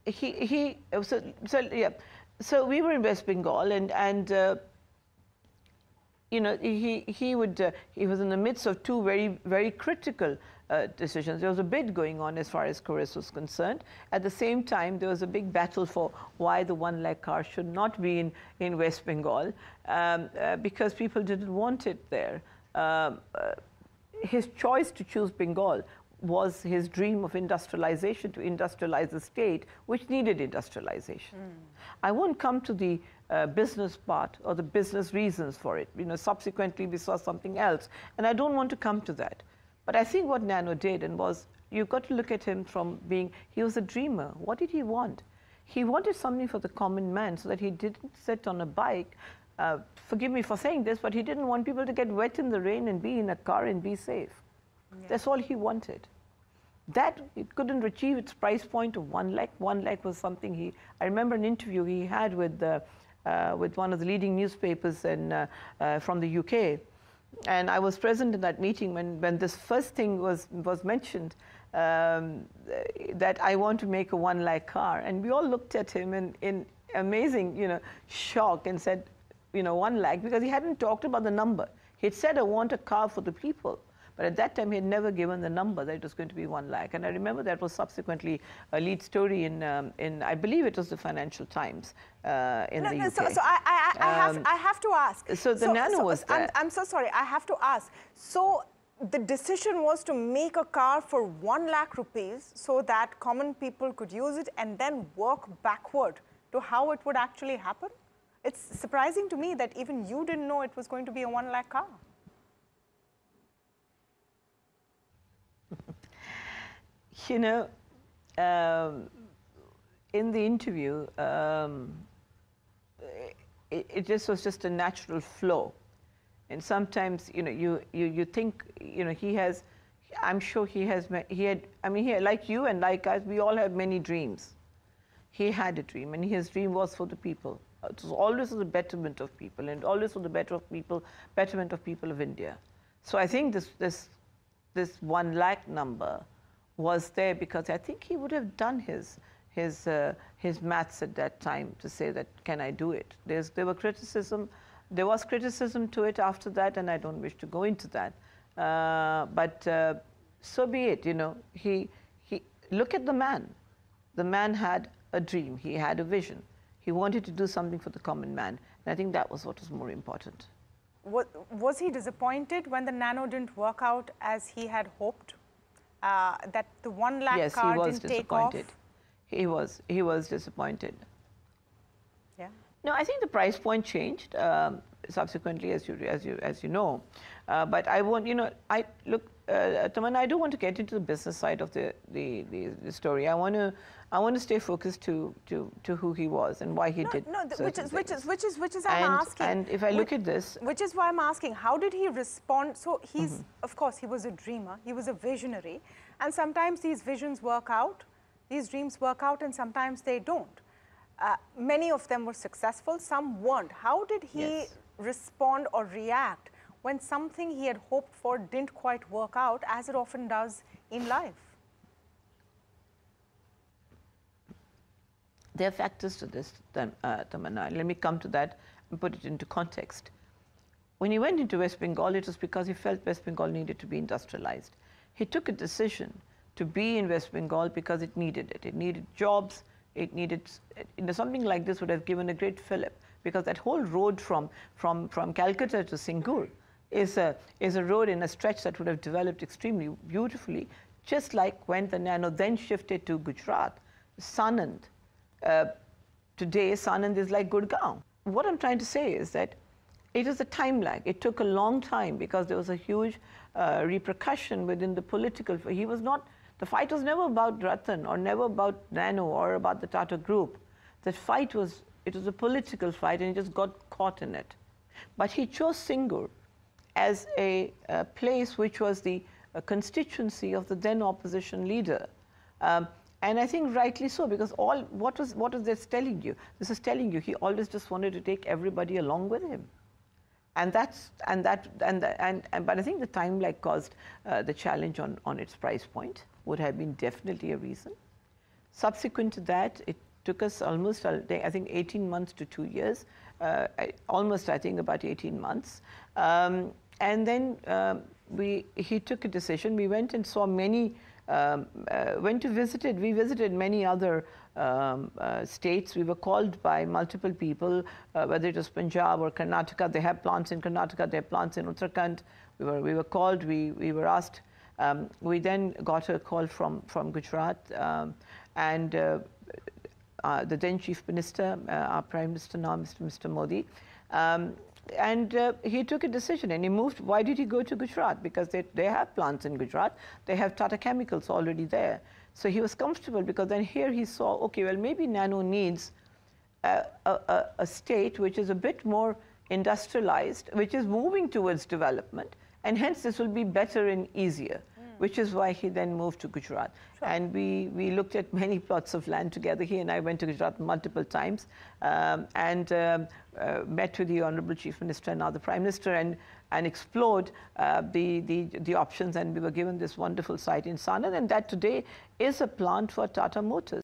yeah. So we were in West Bengal, and you know, he was in the midst of two very critical decisions. There was a bid going on as far as Chorus was concerned. At the same time, there was a big battle for why the 1 lakh car should not be in West Bengal, because people didn't want it there. His choice to choose Bengal was his dream of industrialization, to industrialize the state, which needed industrialization. I won't come to the business part or the business reasons for it. You know, subsequently we saw something else, and I don't want to come to that. But I think what Nano did, and was, you've got to look at him from being, he was a dreamer. What did he want? He wanted something for the common man, so that he didn't sit on a bike. Forgive me for saying this, but he didn't want people to get wet in the rain and be in a car and be safe. Yeah. That's all he wanted. That, it couldn't achieve its price point of 1 lakh. 1 lakh was something I remember an interview he had with one of the leading newspapers from the UK. And I was present in that meeting when this first thing was mentioned, that I want to make a 1 lakh car. And we all looked at him in amazing, you know, shock, and said, you know, 1 lakh, because he hadn't talked about the number. He had said, I want a car for the people. But at that time, he had never given the number that it was going to be 1 lakh. And I remember that was subsequently a lead story in I believe it was the Financial Times in the UK. So I have to ask. So the Nano was there. I'm so sorry, I have to ask. So the decision was to make a car for 1 lakh rupees so that common people could use it, and then work backward to how it would actually happen? It's surprising to me that even you didn't know it was going to be a 1 lakh car. You know, in the interview, it just was just a natural flow. And sometimes, you know, you think, you know, I'm sure he had, I mean, like you and like us, we all have many dreams. He had a dream, and his dream was for the people. It was always for the betterment of people, and always for the betterment of people of India. So I think this 1 lakh number was there because I think he would have done his maths at that time to say that, can I do it? There was criticism to it after that, and I don't wish to go into that. But so be it. You know, he look at the man. The man had a dream. He had a vision. He wanted to do something for the common man, and I think that was what was more important. Was he disappointed when the Nano didn't work out as he had hoped? That the 1 lakh car didn't take off? Yes, he was disappointed. He was disappointed. Yeah. No, I think the price point changed subsequently, as you know. But I won't, you know, Tamanna, I don't want to get into the business side of the story. I want to stay focused to who he was and why he did. No, which is I'm asking. And if I look at this, which is why I'm asking, how did he respond? So he's, of course, he was a dreamer. He was a visionary, and sometimes these visions work out, these dreams work out, and sometimes they don't. Many of them were successful, some weren't. How did he respond or react when something he had hoped for didn't quite work out, as it often does in life? There are factors to this, Tamanna. Let me come to that and put it into context. When he went into West Bengal, it was because he felt West Bengal needed to be industrialized. He took a decision to be in West Bengal because it needed it. It needed jobs. It needed, you know, something like this would have given a great fillip, because that whole road from Calcutta to Singur is a road in a stretch that would have developed extremely beautifully, just like when the Nano then shifted to Gujarat. Sanand. Today, Sanand is like Gurgaon. What I'm trying to say is that it is a time lag. It took a long time because there was a huge repercussion within the political. He was not, the fight was never about Ratan or never about Nano or about the Tata group. The fight was, it was a political fight, and he just got caught in it. But he chose Singur as a place which was the constituency of the then opposition leader. And I think rightly so, because what is this telling you? This is telling you he always just wanted to take everybody along with him. But I think the time lag caused the challenge on its price point, would have been definitely a reason. Subsequent to that, it took us almost, I think, 18 months to 2 years, almost, I think, about 18 months. And then he took a decision. We went and saw many, we visited many other states. We were called by multiple people, whether it was Punjab or Karnataka. They have plants in Karnataka, they have plants in Uttarakhand. We were called, we were asked. We then got a call from Gujarat, and the then Chief Minister, our Prime Minister now, Mr. Modi, and he took a decision and he moved. Why did he go to Gujarat? Because they have plants in Gujarat. They have Tata Chemicals already there. So he was comfortable, because then here he saw, okay, well, maybe Nano needs a state which is a bit more industrialized, which is moving towards development, and hence this will be better and easier, which is why he then moved to Gujarat. Sure. And we looked at many plots of land together. He and I went to Gujarat multiple times, and met with the Honorable Chief Minister and now the Prime Minister, and explored the options, and we were given this wonderful site in Sanand, and that today is a plant for Tata Motors.